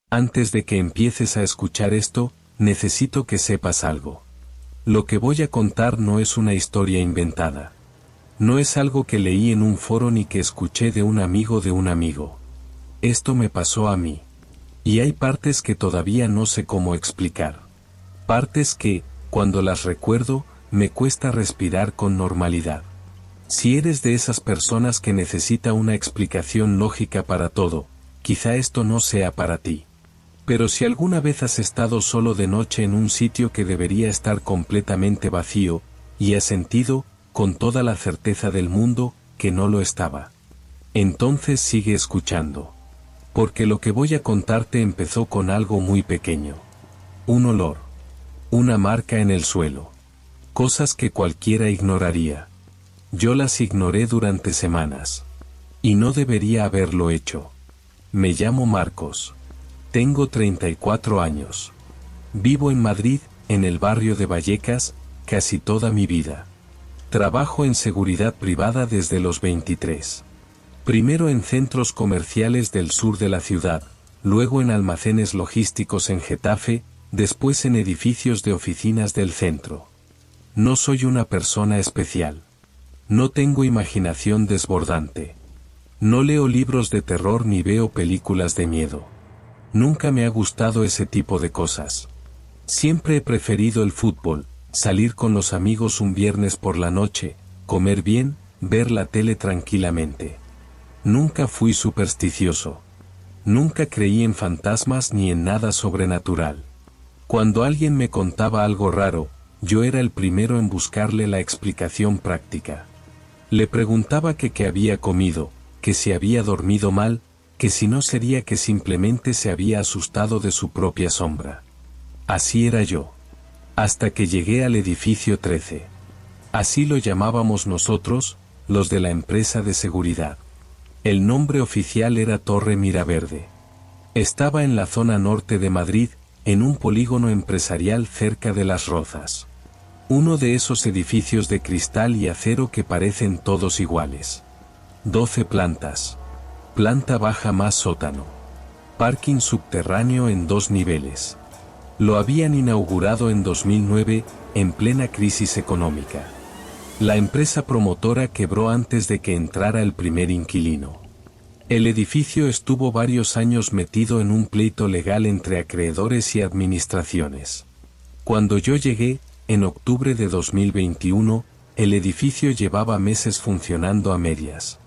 Antes de que empieces a escuchar esto, necesito que sepas algo. Lo que voy a contar no es una historia inventada. No es algo que leí en un foro ni que escuché de un amigo de un amigo. Esto me pasó a mí. Y hay partes que todavía no sé cómo explicar. Partes que, cuando las recuerdo, me cuesta respirar con normalidad. Si eres de esas personas que necesita una explicación lógica para todo, quizá esto no sea para ti. Pero si alguna vez has estado solo de noche en un sitio que debería estar completamente vacío, y has sentido, con toda la certeza del mundo, que no lo estaba, entonces sigue escuchando. Porque lo que voy a contarte empezó con algo muy pequeño. Un olor. Una marca en el suelo. Cosas que cualquiera ignoraría. Yo las ignoré durante semanas. Y no debería haberlo hecho. Me llamo Marcos. Tengo 34 años. Vivo en Madrid, en el barrio de Vallecas, casi toda mi vida. Trabajo en seguridad privada desde los 23. Primero en centros comerciales del sur de la ciudad, luego en almacenes logísticos en Getafe, después en edificios de oficinas del centro. No soy una persona especial. No tengo imaginación desbordante. No leo libros de terror ni veo películas de miedo. Nunca me ha gustado ese tipo de cosas. Siempre he preferido el fútbol, salir con los amigos un viernes por la noche, comer bien, ver la tele tranquilamente. Nunca fui supersticioso. Nunca creí en fantasmas ni en nada sobrenatural. Cuando alguien me contaba algo raro, yo era el primero en buscarle la explicación práctica. Le preguntaba que qué había comido, que si había dormido mal, que si no sería que simplemente se había asustado de su propia sombra. Así era yo. Hasta que llegué al edificio 13. Así lo llamábamos nosotros, los de la empresa de seguridad. El nombre oficial era Torre Miraverde. Estaba en la zona norte de Madrid, en un polígono empresarial cerca de Las Rozas. Uno de esos edificios de cristal y acero que parecen todos iguales. 12 plantas. Planta baja más sótano. Parking subterráneo en 2 niveles. Lo habían inaugurado en 2009, en plena crisis económica. La empresa promotora quebró antes de que entrara el primer inquilino. El edificio estuvo varios años metido en un pleito legal entre acreedores y administraciones. Cuando yo llegué, en octubre de 2021, el edificio llevaba meses funcionando a medias.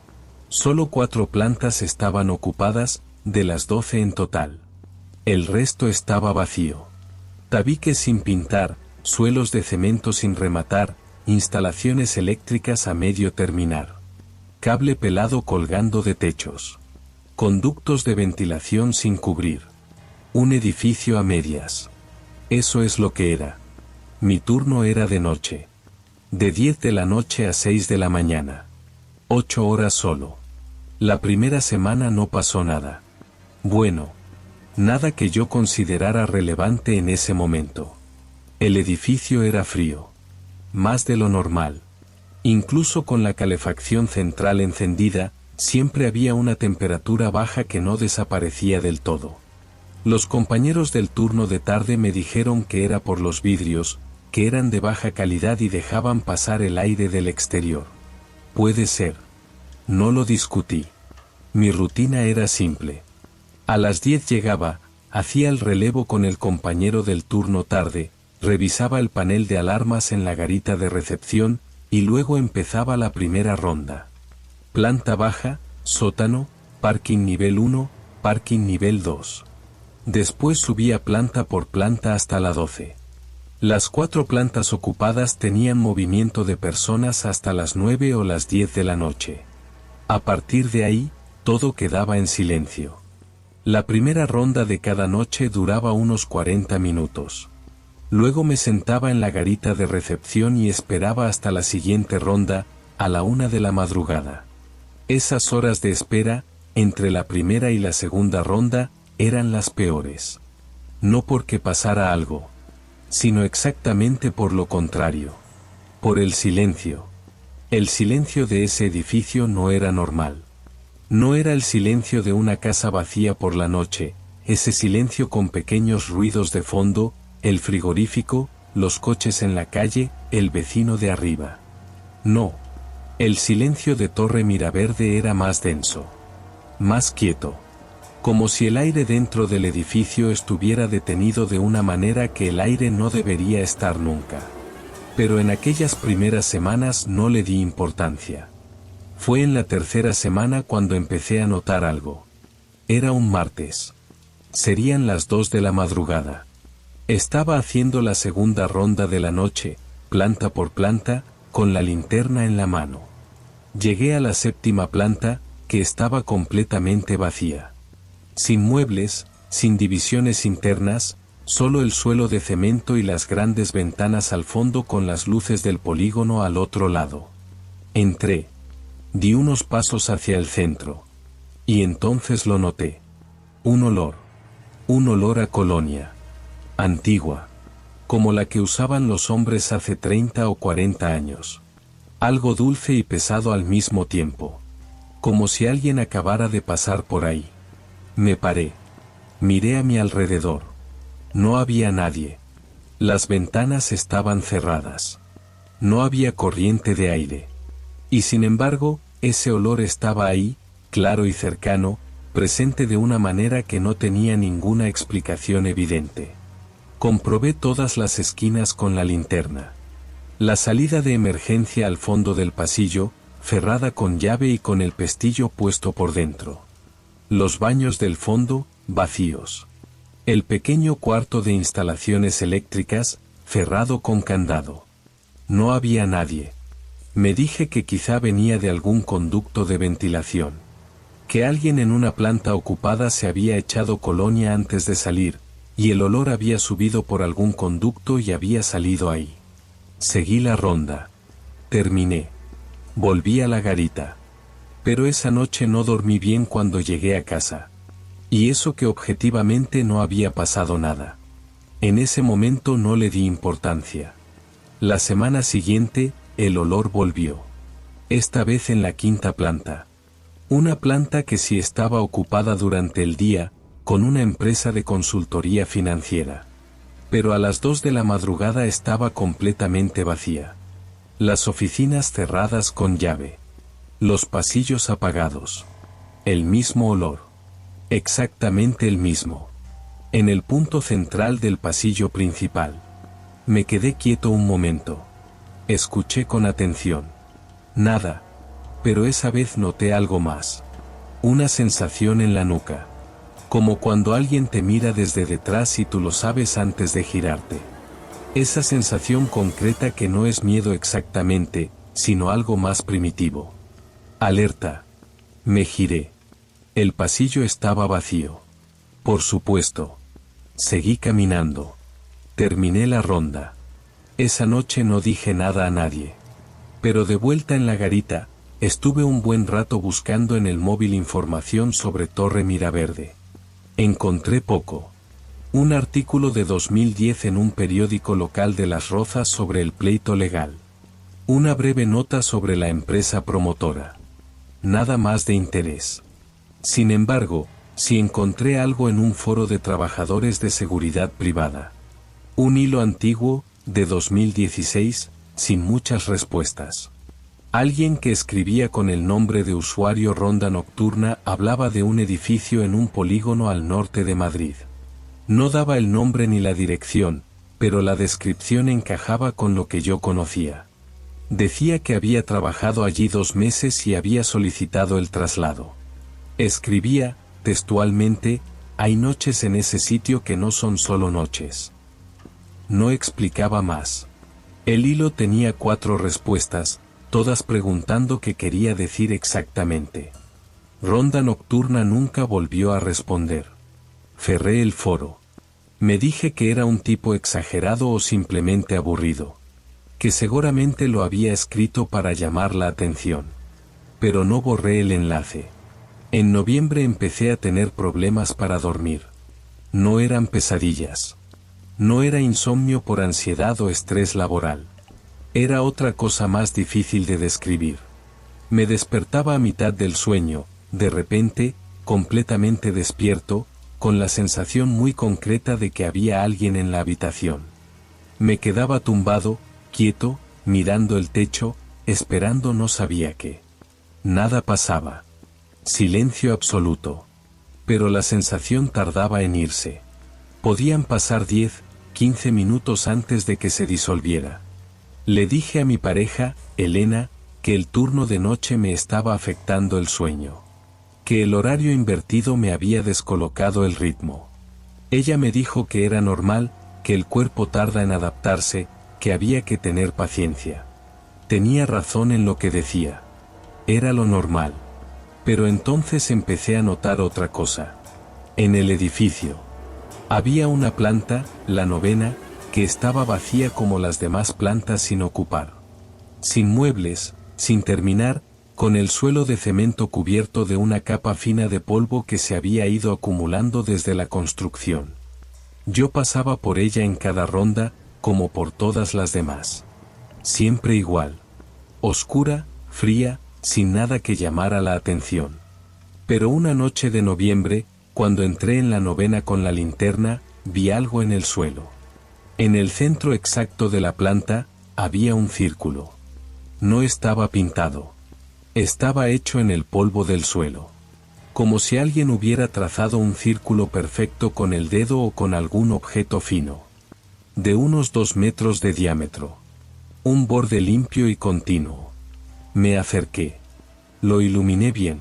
Solo 4 plantas estaban ocupadas, de las 12 en total. El resto estaba vacío. Tabiques sin pintar, suelos de cemento sin rematar, instalaciones eléctricas a medio terminar. Cable pelado colgando de techos. Conductos de ventilación sin cubrir. Un edificio a medias. Eso es lo que era. Mi turno era de noche. De 10 de la noche a 6 de la mañana. 8 horas solo. La primera semana no pasó nada. Bueno, nada que yo considerara relevante en ese momento. El edificio era frío. Más de lo normal. Incluso con la calefacción central encendida, siempre había una temperatura baja que no desaparecía del todo. Los compañeros del turno de tarde me dijeron que era por los vidrios, que eran de baja calidad y dejaban pasar el aire del exterior. Puede ser. No lo discutí. Mi rutina era simple. A las 10 llegaba, hacía el relevo con el compañero del turno tarde, revisaba el panel de alarmas en la garita de recepción, y luego empezaba la primera ronda. Planta baja, sótano, parking nivel 1, parking nivel 2. Después subía planta por planta hasta la 12. Las 4 plantas ocupadas tenían movimiento de personas hasta las 9 o las 10 de la noche. A partir de ahí, todo quedaba en silencio. La primera ronda de cada noche duraba unos 40 minutos. Luego me sentaba en la garita de recepción y esperaba hasta la siguiente ronda, a la 1 de la madrugada. Esas horas de espera, entre la primera y la segunda ronda, eran las peores. No porque pasara algo, sino exactamente por lo contrario. Por el silencio. El silencio de ese edificio no era normal. No era el silencio de una casa vacía por la noche, ese silencio con pequeños ruidos de fondo, el frigorífico, los coches en la calle, el vecino de arriba. No. El silencio de Torre Miraverde era más denso. Más quieto. Como si el aire dentro del edificio estuviera detenido de una manera que el aire no debería estar nunca. Pero en aquellas primeras semanas no le di importancia. Fue en la tercera semana cuando empecé a notar algo. Era un martes. Serían las 2 de la madrugada. Estaba haciendo la segunda ronda de la noche, planta por planta, con la linterna en la mano. Llegué a la séptima planta, que estaba completamente vacía. Sin muebles, sin divisiones internas, solo el suelo de cemento y las grandes ventanas al fondo con las luces del polígono al otro lado. Entré. Di unos pasos hacia el centro. Y entonces lo noté. Un olor. Un olor a colonia. Antigua. Como la que usaban los hombres hace 30 o 40 años. Algo dulce y pesado al mismo tiempo. Como si alguien acabara de pasar por ahí. Me paré. Miré a mi alrededor. No había nadie. Las ventanas estaban cerradas. No había corriente de aire. Y sin embargo, ese olor estaba ahí, claro y cercano, presente de una manera que no tenía ninguna explicación evidente. Comprobé todas las esquinas con la linterna. La salida de emergencia al fondo del pasillo, cerrada con llave y con el pestillo puesto por dentro. Los baños del fondo, vacíos. El pequeño cuarto de instalaciones eléctricas, cerrado con candado. No había nadie. Me dije que quizá venía de algún conducto de ventilación. Que alguien en una planta ocupada se había echado colonia antes de salir, y el olor había subido por algún conducto y había salido ahí. Seguí la ronda. Terminé. Volví a la garita. Pero esa noche no dormí bien cuando llegué a casa. Y eso que objetivamente no había pasado nada. En ese momento no le di importancia. La semana siguiente, el olor volvió. Esta vez en la quinta planta. Una planta que sí estaba ocupada durante el día, con una empresa de consultoría financiera. Pero a las 2 de la madrugada estaba completamente vacía. Las oficinas cerradas con llave. Los pasillos apagados. El mismo olor. Exactamente el mismo. En el punto central del pasillo principal. Me quedé quieto un momento. Escuché con atención. Nada. Pero esa vez noté algo más. Una sensación en la nuca. Como cuando alguien te mira desde detrás y tú lo sabes antes de girarte. Esa sensación concreta que no es miedo exactamente, sino algo más primitivo. Alerta. Me giré. El pasillo estaba vacío. Por supuesto. Seguí caminando. Terminé la ronda. Esa noche no dije nada a nadie. Pero de vuelta en la garita, estuve un buen rato buscando en el móvil información sobre Torre Miraverde. Encontré poco. Un artículo de 2010 en un periódico local de Las Rozas sobre el pleito legal. Una breve nota sobre la empresa promotora. Nada más de interés. Sin embargo, sí encontré algo en un foro de trabajadores de seguridad privada. Un hilo antiguo, de 2016, sin muchas respuestas. Alguien que escribía con el nombre de usuario Ronda Nocturna hablaba de un edificio en un polígono al norte de Madrid. No daba el nombre ni la dirección, pero la descripción encajaba con lo que yo conocía. Decía que había trabajado allí 2 meses y había solicitado el traslado. Escribía, textualmente, hay noches en ese sitio que no son solo noches. No explicaba más. El hilo tenía 4 respuestas, todas preguntando qué quería decir exactamente. Ronda Nocturna nunca volvió a responder. Cerré el foro. Me dije que era un tipo exagerado o simplemente aburrido. Que seguramente lo había escrito para llamar la atención. Pero no borré el enlace. En noviembre empecé a tener problemas para dormir. No eran pesadillas. No era insomnio por ansiedad o estrés laboral. Era otra cosa más difícil de describir. Me despertaba a mitad del sueño, de repente, completamente despierto, con la sensación muy concreta de que había alguien en la habitación. Me quedaba tumbado, quieto, mirando el techo, esperando no sabía qué. Nada pasaba. Silencio absoluto. Pero la sensación tardaba en irse. Podían pasar 10, 15 minutos antes de que se disolviera. Le dije a mi pareja, Elena, que el turno de noche me estaba afectando el sueño. Que el horario invertido me había descolocado el ritmo. Ella me dijo que era normal, que el cuerpo tarda en adaptarse, que había que tener paciencia. Tenía razón en lo que decía. Era lo normal. Pero entonces empecé a notar otra cosa. En el edificio había una planta, la 9ª, que estaba vacía como las demás plantas sin ocupar. Sin muebles, sin terminar, con el suelo de cemento cubierto de una capa fina de polvo que se había ido acumulando desde la construcción. Yo pasaba por ella en cada ronda, como por todas las demás. Siempre igual. Oscura, fría, sin nada que llamara la atención. Pero una noche de noviembre, cuando entré en la 9ª con la linterna, vi algo en el suelo. En el centro exacto de la planta, había un círculo. No estaba pintado. Estaba hecho en el polvo del suelo. Como si alguien hubiera trazado un círculo perfecto con el dedo o con algún objeto fino. De unos 2 metros de diámetro. Un borde limpio y continuo. Me acerqué. Lo iluminé bien.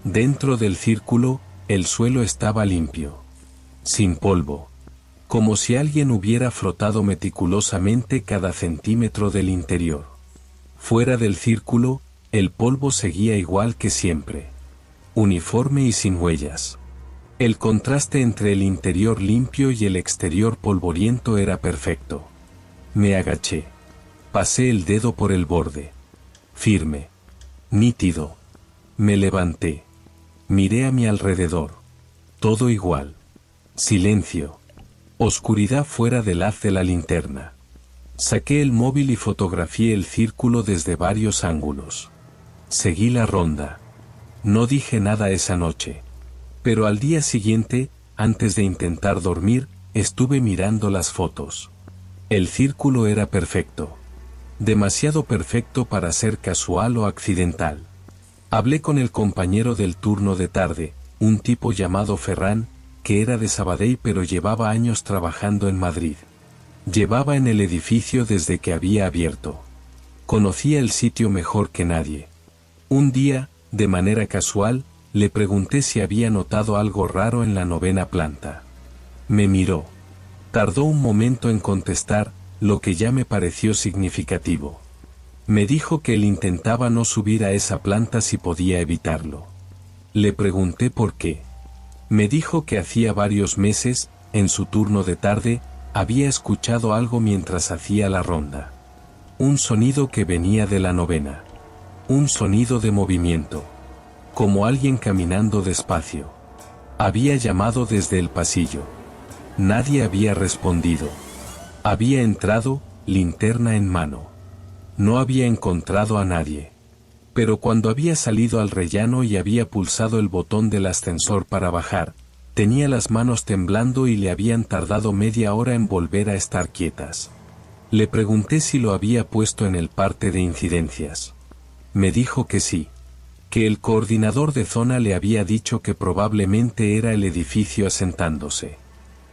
Dentro del círculo, el suelo estaba limpio. Sin polvo. Como si alguien hubiera frotado meticulosamente cada centímetro del interior. Fuera del círculo, el polvo seguía igual que siempre. Uniforme y sin huellas. El contraste entre el interior limpio y el exterior polvoriento era perfecto. Me agaché. Pasé el dedo por el borde. Firme. Nítido. Me levanté. Miré a mi alrededor. Todo igual. Silencio. Oscuridad fuera del haz de la linterna. Saqué el móvil y fotografié el círculo desde varios ángulos. Seguí la ronda. No dije nada esa noche. Pero al día siguiente, antes de intentar dormir, estuve mirando las fotos. El círculo era perfecto. Demasiado perfecto para ser casual o accidental. Hablé con el compañero del turno de tarde, un tipo llamado Ferran, que era de Sabadell pero llevaba años trabajando en Madrid. Llevaba en el edificio desde que había abierto. Conocía el sitio mejor que nadie. Un día, de manera casual, le pregunté si había notado algo raro en la 9ª planta. Me miró. Tardó un momento en contestar, lo que ya me pareció significativo. Me dijo que él intentaba no subir a esa planta si podía evitarlo. Le pregunté por qué. Me dijo que hacía varios meses, en su turno de tarde, había escuchado algo mientras hacía la ronda. Un sonido que venía de la 9ª. Un sonido de movimiento. Como alguien caminando despacio. Había llamado desde el pasillo. Nadie había respondido. Había entrado, linterna en mano. No había encontrado a nadie. Pero cuando había salido al rellano y había pulsado el botón del ascensor para bajar, tenía las manos temblando y le habían tardado media hora en volver a estar quietas. Le pregunté si lo había puesto en el parte de incidencias. Me dijo que sí. Que el coordinador de zona le había dicho que probablemente era el edificio asentándose.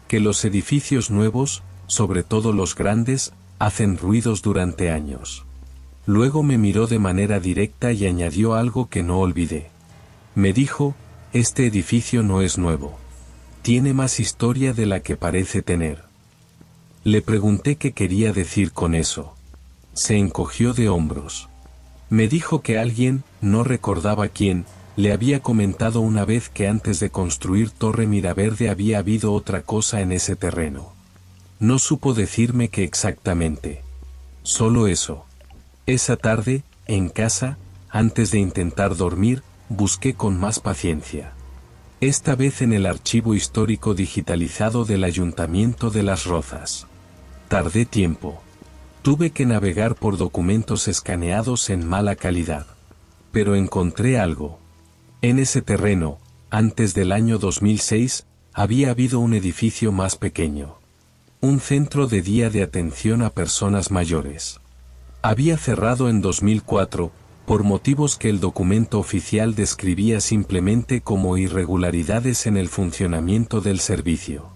Que los edificios nuevos, sobre todo los grandes, hacen ruidos durante años. Luego me miró de manera directa y añadió algo que no olvidé. Me dijo, este edificio no es nuevo. Tiene más historia de la que parece tener. Le pregunté qué quería decir con eso. Se encogió de hombros. Me dijo que alguien, no recordaba quién, le había comentado una vez que antes de construir Torre Miraverde había habido otra cosa en ese terreno. No supo decirme qué exactamente. Solo eso. Esa tarde, en casa, antes de intentar dormir, busqué con más paciencia. Esta vez en el archivo histórico digitalizado del Ayuntamiento de Las Rozas. Tardé tiempo. Tuve que navegar por documentos escaneados en mala calidad. Pero encontré algo. En ese terreno, antes del año 2006, había habido un edificio más pequeño. Un centro de día de atención a personas mayores. Había cerrado en 2004, por motivos que el documento oficial describía simplemente como irregularidades en el funcionamiento del servicio.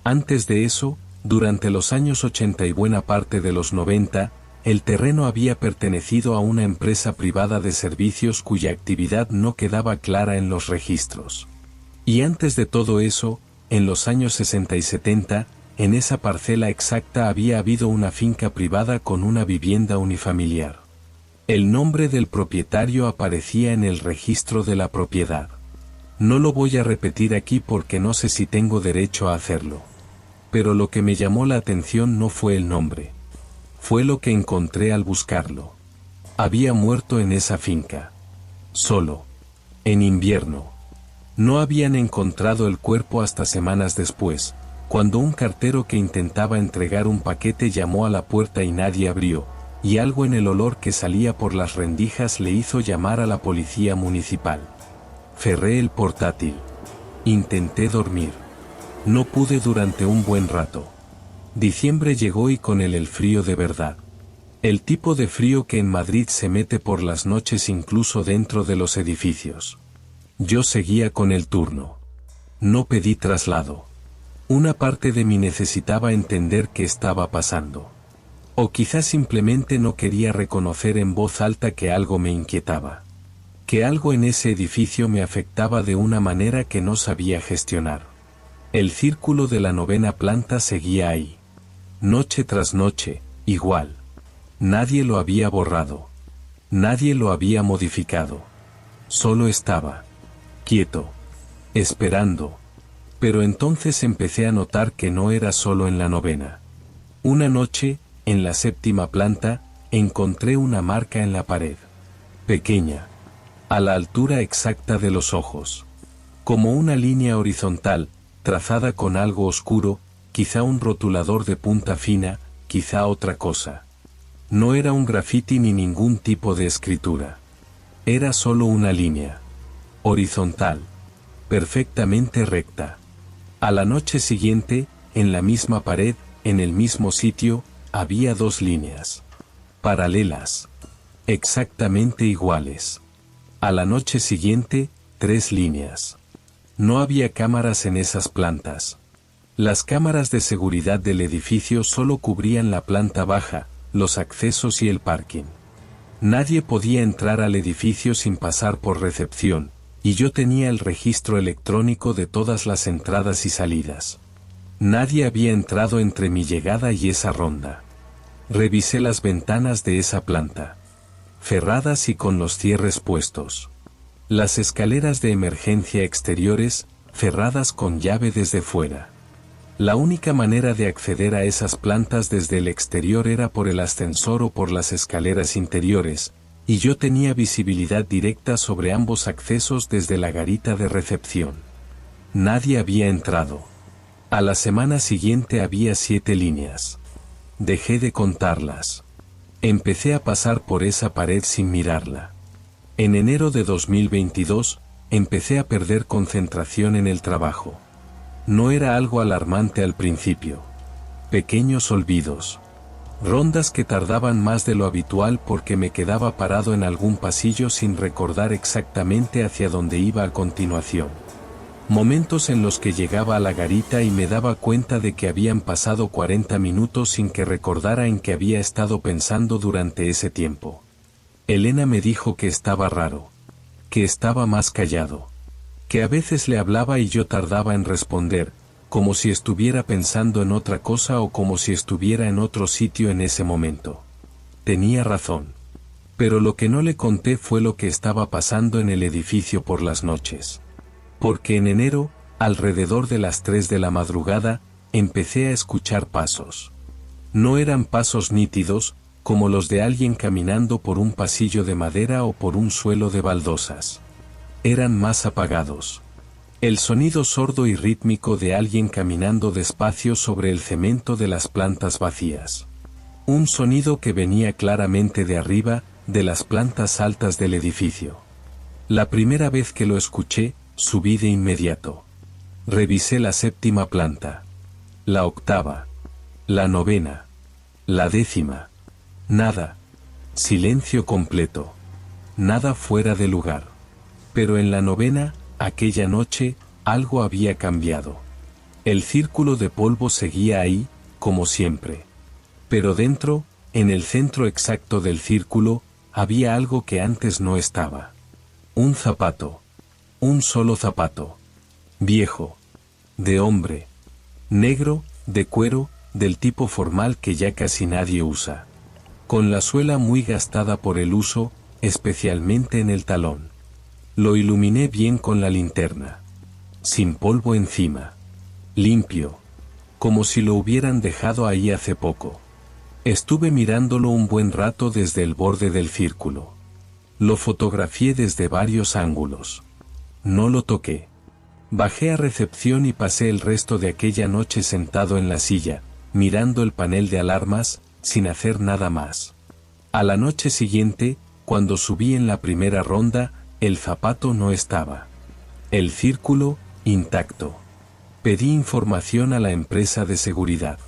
Antes de eso, durante los años 80 y buena parte de los 90, el terreno había pertenecido a una empresa privada de servicios cuya actividad no quedaba clara en los registros. Y antes de todo eso, en los años 60 y 70, en esa parcela exacta había habido una finca privada con una vivienda unifamiliar. El nombre del propietario aparecía en el registro de la propiedad. No lo voy a repetir aquí porque no sé si tengo derecho a hacerlo. Pero lo que me llamó la atención no fue el nombre. Fue lo que encontré al buscarlo. Había muerto en esa finca. Solo. En invierno. No habían encontrado el cuerpo hasta semanas después, cuando un cartero que intentaba entregar un paquete llamó a la puerta y nadie abrió, y algo en el olor que salía por las rendijas le hizo llamar a la policía municipal. Cerré el portátil. Intenté dormir. No pude durante un buen rato. Diciembre llegó y con él el frío de verdad. El tipo de frío que en Madrid se mete por las noches incluso dentro de los edificios. Yo seguía con el turno. No pedí traslado. Una parte de mí necesitaba entender qué estaba pasando. O quizás simplemente no quería reconocer en voz alta que algo me inquietaba. Que algo en ese edificio me afectaba de una manera que no sabía gestionar. El círculo de la 9ª planta seguía ahí. Noche tras noche, igual. Nadie lo había borrado. Nadie lo había modificado. Solo estaba quieto, esperando. Pero entonces empecé a notar que no era solo en la 9ª. Una noche, en la 7ª planta, encontré una marca en la pared. Pequeña. A la altura exacta de los ojos. Como una línea horizontal, trazada con algo oscuro, quizá un rotulador de punta fina, quizá otra cosa. No era un grafiti ni ningún tipo de escritura. Era solo una línea. Horizontal. Perfectamente recta. A la noche siguiente, en la misma pared, en el mismo sitio, había 2 líneas. Paralelas. Exactamente iguales. A la noche siguiente, 3 líneas. No había cámaras en esas plantas. Las cámaras de seguridad del edificio solo cubrían la planta baja, los accesos y el parking. Nadie podía entrar al edificio sin pasar por recepción, y yo tenía el registro electrónico de todas las entradas y salidas. Nadie había entrado entre mi llegada y esa ronda. Revisé las ventanas de esa planta. Cerradas y con los cierres puestos. Las escaleras de emergencia exteriores, cerradas con llave desde fuera. La única manera de acceder a esas plantas desde el exterior era por el ascensor o por las escaleras interiores, y yo tenía visibilidad directa sobre ambos accesos desde la garita de recepción. Nadie había entrado. A la semana siguiente había 7 líneas. Dejé de contarlas. Empecé a pasar por esa pared sin mirarla. En enero de 2022, empecé a perder concentración en el trabajo. No era algo alarmante al principio. Pequeños olvidos. Rondas que tardaban más de lo habitual porque me quedaba parado en algún pasillo sin recordar exactamente hacia dónde iba a continuación. Momentos en los que llegaba a la garita y me daba cuenta de que habían pasado 40 minutos sin que recordara en qué había estado pensando durante ese tiempo. Elena me dijo que estaba raro. Que estaba más callado. Que a veces le hablaba y yo tardaba en responder, como si estuviera pensando en otra cosa o como si estuviera en otro sitio en ese momento. Tenía razón. Pero lo que no le conté fue lo que estaba pasando en el edificio por las noches. Porque en enero, alrededor de las 3 de la madrugada, empecé a escuchar pasos. No eran pasos nítidos, como los de alguien caminando por un pasillo de madera o por un suelo de baldosas. Eran más apagados. El sonido sordo y rítmico de alguien caminando despacio sobre el cemento de las plantas vacías. Un sonido que venía claramente de arriba, de las plantas altas del edificio. La primera vez que lo escuché, subí de inmediato. Revisé la séptima planta, la octava, la novena, la décima. Nada. Silencio completo. Nada fuera de lugar. Pero en la novena, aquella noche, algo había cambiado. El círculo de polvo seguía ahí, como siempre. Pero dentro, en el centro exacto del círculo, había algo que antes no estaba. Un zapato. Un solo zapato. Viejo. De hombre. Negro, de cuero, del tipo formal que ya casi nadie usa. Con la suela muy gastada por el uso, especialmente en el talón. Lo iluminé bien con la linterna. Sin polvo encima. Limpio. Como si lo hubieran dejado ahí hace poco. Estuve mirándolo un buen rato desde el borde del círculo. Lo fotografié desde varios ángulos. No lo toqué. Bajé a recepción y pasé el resto de aquella noche sentado en la silla, mirando el panel de alarmas, sin hacer nada más. A la noche siguiente, cuando subí en la primera ronda, el zapato no estaba. El círculo, intacto. Pedí información a la empresa de seguridad.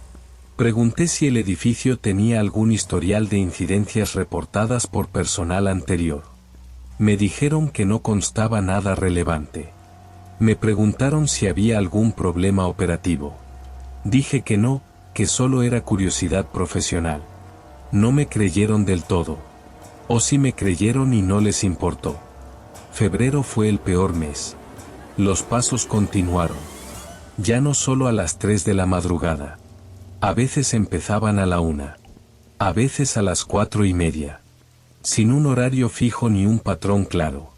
Pregunté si el edificio tenía algún historial de incidencias reportadas por personal anterior. Me dijeron que no constaba nada relevante. Me preguntaron si había algún problema operativo. Dije que no, que solo era curiosidad profesional. No me creyeron del todo. O sí me creyeron y no les importó. Febrero fue el peor mes. Los pasos continuaron. Ya no solo a las 3 de la madrugada. A veces empezaban a la 1. A veces a las 4:30. Sin un horario fijo ni un patrón claro.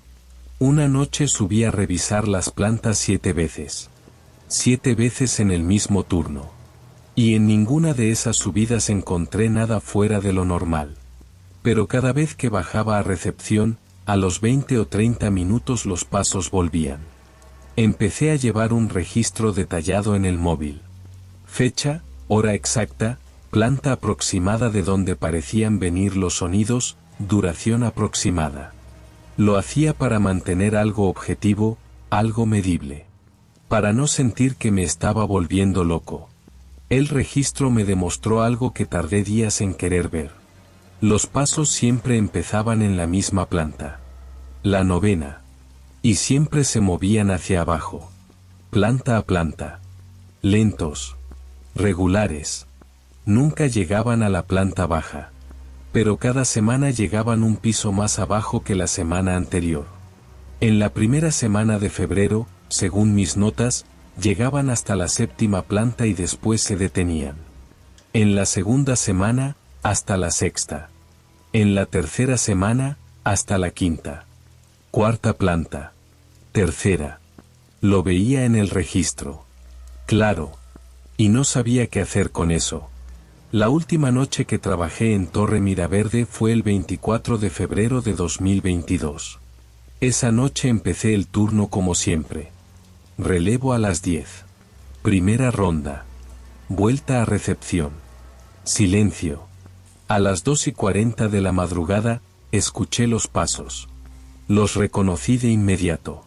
Una noche subí a revisar las plantas 7 veces. 7 veces en el mismo turno. Y en ninguna de esas subidas encontré nada fuera de lo normal. Pero cada vez que bajaba a recepción, a los 20 o 30 minutos los pasos volvían. Empecé a llevar un registro detallado en el móvil. Fecha, hora exacta, planta aproximada de donde parecían venir los sonidos, duración aproximada. Lo hacía para mantener algo objetivo, algo medible. Para no sentir que me estaba volviendo loco. El registro me demostró algo que tardé días en querer ver. Los pasos siempre empezaban en la misma planta. La novena. Y siempre se movían hacia abajo. Planta a planta. Lentos. Regulares. Nunca llegaban a la planta baja. Pero cada semana llegaban un piso más abajo que la semana anterior. En la primera semana de febrero, según mis notas, llegaban hasta la 7ª planta y después se detenían. En la segunda semana, hasta la 6ª. En la tercera semana, hasta la 5ª. 4ª planta. Tercera. Lo veía en el registro. Claro. Y no sabía qué hacer con eso. La última noche que trabajé en Torre Miraverde fue el 24 de febrero de 2022. Esa noche empecé el turno como siempre. Relevo a las 10. Primera ronda. Vuelta a recepción. Silencio. A las 2:40 de la madrugada, escuché los pasos. Los reconocí de inmediato.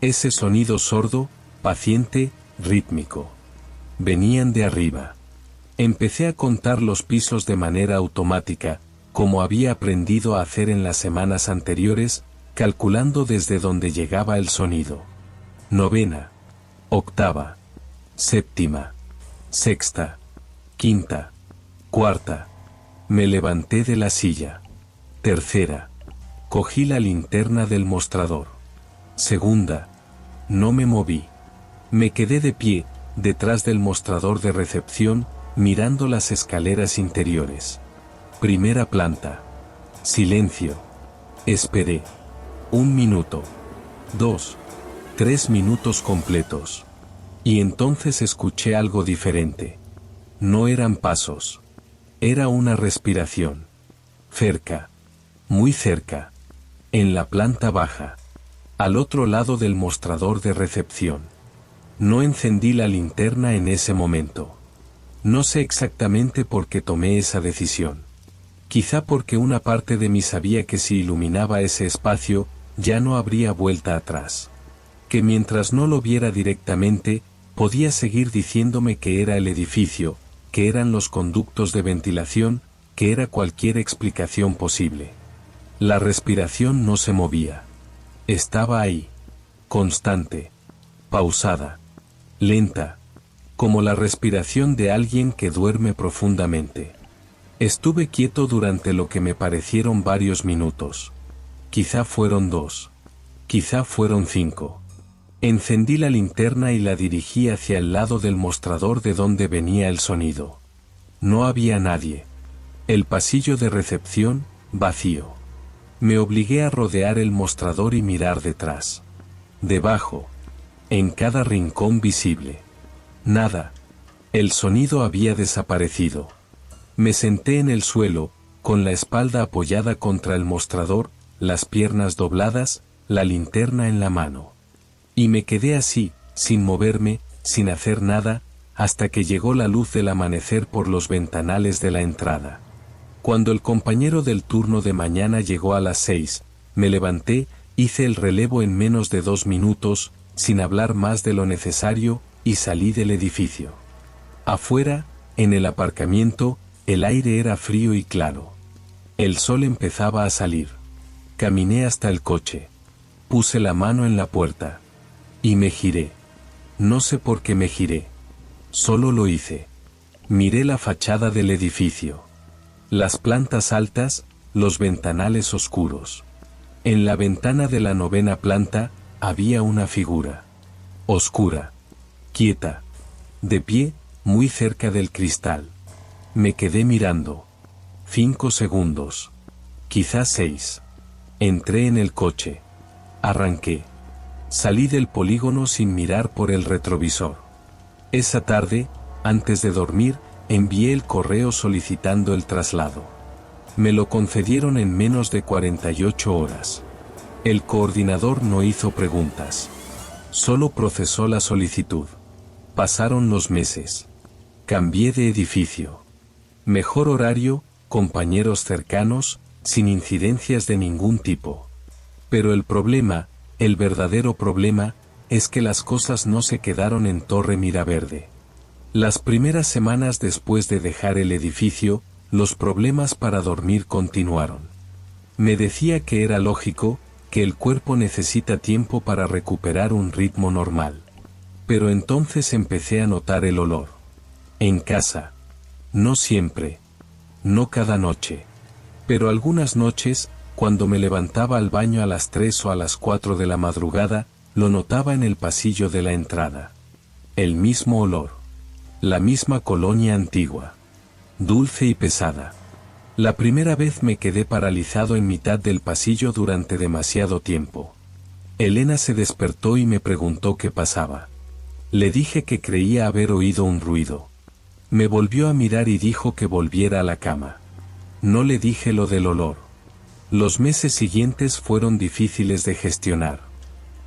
Ese sonido sordo, paciente, rítmico. Venían de arriba. Empecé a contar los pisos de manera automática, como había aprendido a hacer en las semanas anteriores, calculando desde donde llegaba el sonido. Novena. Octava. Séptima. Sexta. Quinta. Cuarta. Me levanté de la silla. Tercera. Cogí la linterna del mostrador. Segunda. No me moví. Me quedé de pie, detrás del mostrador de recepción, mirando las escaleras interiores. Primera planta. Silencio. Esperé. 1 minuto. 2. 3 minutos completos. Y entonces escuché algo diferente. No eran pasos. Era una respiración. Cerca. Muy cerca. En la planta baja. Al otro lado del mostrador de recepción. No encendí la linterna en ese momento. No sé exactamente por qué tomé esa decisión. Quizá porque una parte de mí sabía que si iluminaba ese espacio, ya no habría vuelta atrás. Que mientras no lo viera directamente, Podía seguir diciéndome que era el edificio, que eran los conductos de ventilación, que era cualquier explicación posible. La respiración no se movía. Estaba ahí. Constante. Pausada. Lenta. Como la respiración de alguien que duerme profundamente. Estuve quieto durante lo que me parecieron varios minutos. Quizá fueron 2. Quizá fueron 5. Encendí la linterna y la dirigí hacia el lado del mostrador de donde venía el sonido. No había nadie. El pasillo de recepción, vacío. Me obligué a rodear el mostrador y mirar detrás. Debajo. En cada rincón visible. Nada. El sonido había desaparecido. Me senté en el suelo, con la espalda apoyada contra el mostrador, las piernas dobladas, la linterna en la mano. Y me quedé así, sin moverme, sin hacer nada, hasta que llegó la luz del amanecer por los ventanales de la entrada. Cuando el compañero del turno de mañana llegó a las 6, me levanté, hice el relevo en menos de 2 minutos, sin hablar más de lo necesario, y salí del edificio. Afuera, en el aparcamiento, el aire era frío y claro. El sol empezaba a salir. Caminé hasta el coche. Puse la mano en la puerta. Y me giré. No sé por qué me giré. Solo lo hice. Miré la fachada del edificio. Las plantas altas, los ventanales oscuros. En la ventana de la 9ª planta, había una figura. Oscura. Quieta. De pie, muy cerca del cristal. Me quedé mirando. 5 segundos. Quizás 6. Entré en el coche. Arranqué. Salí del polígono sin mirar por el retrovisor. Esa tarde, antes de dormir, envié el correo solicitando el traslado. Me lo concedieron en menos de 48 horas. El coordinador no hizo preguntas. Solo procesó la solicitud. Pasaron los meses. Cambié de edificio. Mejor horario, compañeros cercanos, sin incidencias de ningún tipo. Pero el problema, el verdadero problema, es que las cosas no se quedaron en Torre Miraverde. Las primeras semanas después de dejar el edificio, los problemas para dormir continuaron. Me decía que era lógico, que el cuerpo necesita tiempo para recuperar un ritmo normal. Pero entonces empecé a notar el olor. En casa. No siempre. No cada noche. Pero algunas noches, cuando me levantaba al baño a las 3 o a las 4 de la madrugada, lo notaba en el pasillo de la entrada. El mismo olor. La misma colonia antigua. Dulce y pesada. La primera vez me quedé paralizado en mitad del pasillo durante demasiado tiempo. Elena se despertó y me preguntó qué pasaba. Le dije que creía haber oído un ruido. Me volvió a mirar y dijo que volviera a la cama. No le dije lo del olor. Los meses siguientes fueron difíciles de gestionar.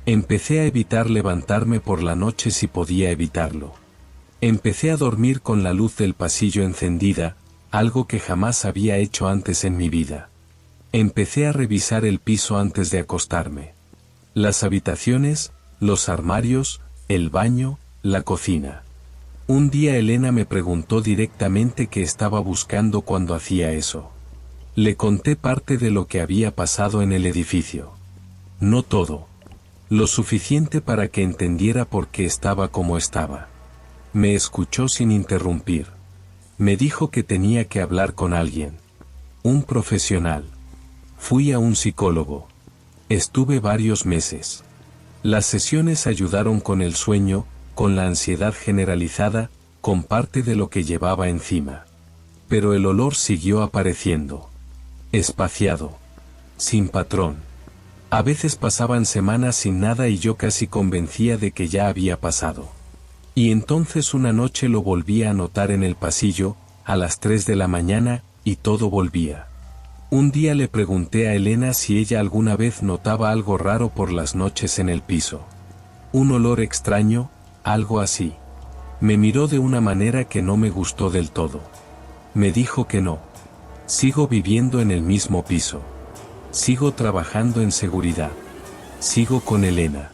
Empecé a evitar levantarme por la noche si podía evitarlo. Empecé a dormir con la luz del pasillo encendida, algo que jamás había hecho antes en mi vida. Empecé a revisar el piso antes de acostarme. Las habitaciones, los armarios, el baño, la cocina. Un día Elena me preguntó directamente qué estaba buscando cuando hacía eso. Le conté parte de lo que había pasado en el edificio. No todo. Lo suficiente para que entendiera por qué estaba como estaba. Me escuchó sin interrumpir. Me dijo que tenía que hablar con alguien. Un profesional. Fui a un psicólogo. Estuve varios meses. Las sesiones ayudaron con el sueño, con la ansiedad generalizada, con parte de lo que llevaba encima. Pero el olor siguió apareciendo. Espaciado. Sin patrón. A veces pasaban semanas sin nada y yo casi convencía de que ya había pasado. Y entonces una noche lo volví a notar en el pasillo, a las 3 de la mañana, y todo volvía. Un día le pregunté a Elena si ella alguna vez notaba algo raro por las noches en el piso. Un olor extraño, algo así. Me miró de una manera que no me gustó del todo. Me dijo que no. Sigo viviendo en el mismo piso. Sigo trabajando en seguridad. Sigo con Elena.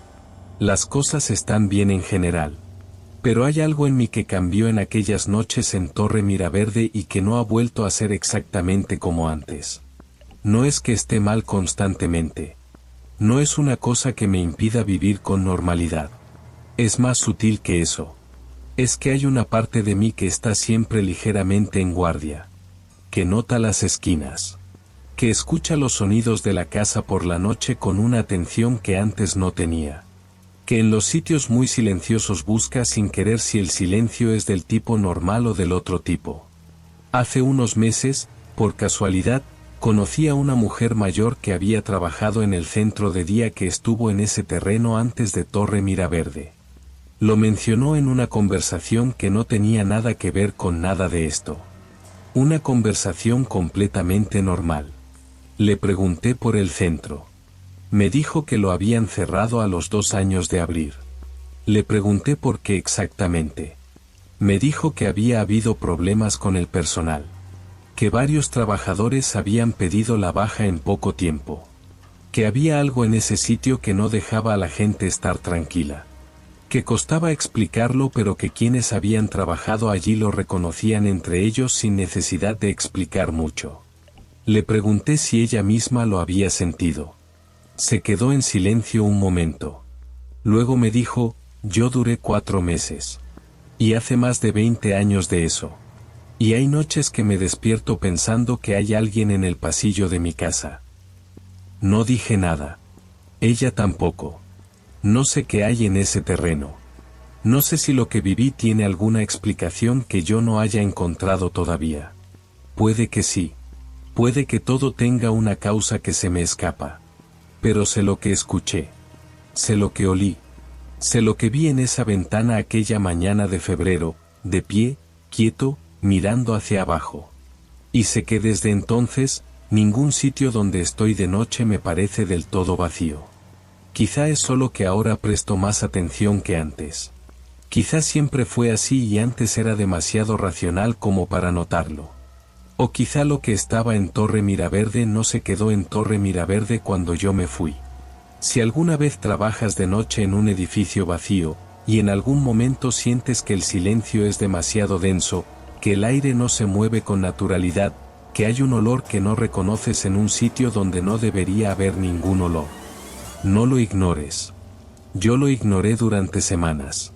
Las cosas están bien en general. Pero hay algo en mí que cambió en aquellas noches en Torre Miraverde y que no ha vuelto a ser exactamente como antes. No es que esté mal constantemente. No es una cosa que me impida vivir con normalidad. Es más sutil que eso. Es que hay una parte de mí que está siempre ligeramente en guardia. Que nota las esquinas. Que escucha los sonidos de la casa por la noche con una atención que antes no tenía. Que en los sitios muy silenciosos busca sin querer si el silencio es del tipo normal o del otro tipo. Hace unos meses, por casualidad, conocí a una mujer mayor que había trabajado en el centro de día que estuvo en ese terreno antes de Torre Miraverde. Lo mencionó en una conversación que no tenía nada que ver con nada de esto. Una conversación completamente normal. Le pregunté por el centro. Me dijo que lo habían cerrado a los 2 años de abrir. Le pregunté por qué exactamente. Me dijo que había habido problemas con el personal. Que varios trabajadores habían pedido la baja en poco tiempo. Que había algo en ese sitio que no dejaba a la gente estar tranquila. Que costaba explicarlo, pero que quienes habían trabajado allí lo reconocían entre ellos sin necesidad de explicar mucho. Le pregunté si ella misma lo había sentido. Se quedó en silencio un momento. Luego me dijo, yo duré 4 meses. Y hace más de 20 años de eso. Y hay noches que me despierto pensando que hay alguien en el pasillo de mi casa. No dije nada. Ella tampoco. No sé qué hay en ese terreno. No sé si lo que viví tiene alguna explicación que yo no haya encontrado todavía. Puede que sí. Puede que todo tenga una causa que se me escapa. Pero sé lo que escuché. Sé lo que olí. Sé lo que vi en esa ventana aquella mañana de febrero, de pie, quieto, mirando hacia abajo. Y sé que desde entonces, ningún sitio donde estoy de noche me parece del todo vacío. Quizá es solo que ahora presto más atención que antes. Quizá siempre fue así y antes era demasiado racional como para notarlo. O quizá lo que estaba en Torre Miraverde no se quedó en Torre Miraverde cuando yo me fui. Si alguna vez trabajas de noche en un edificio vacío, y en algún momento sientes que el silencio es demasiado denso, que el aire no se mueve con naturalidad, que hay un olor que no reconoces en un sitio donde no debería haber ningún olor. No lo ignores. Yo lo ignoré durante semanas.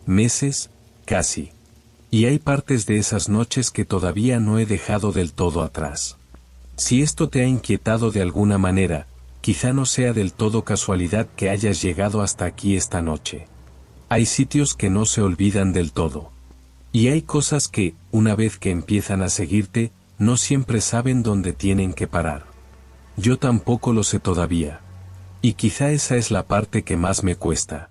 Meses, casi. Y hay partes de esas noches que todavía no he dejado del todo atrás. Si esto te ha inquietado de alguna manera, quizá no sea del todo casualidad que hayas llegado hasta aquí esta noche. Hay sitios que no se olvidan del todo. Y hay cosas que, una vez que empiezan a seguirte, no siempre saben dónde tienen que parar. Yo tampoco lo sé todavía. Y quizá esa es la parte que más me cuesta.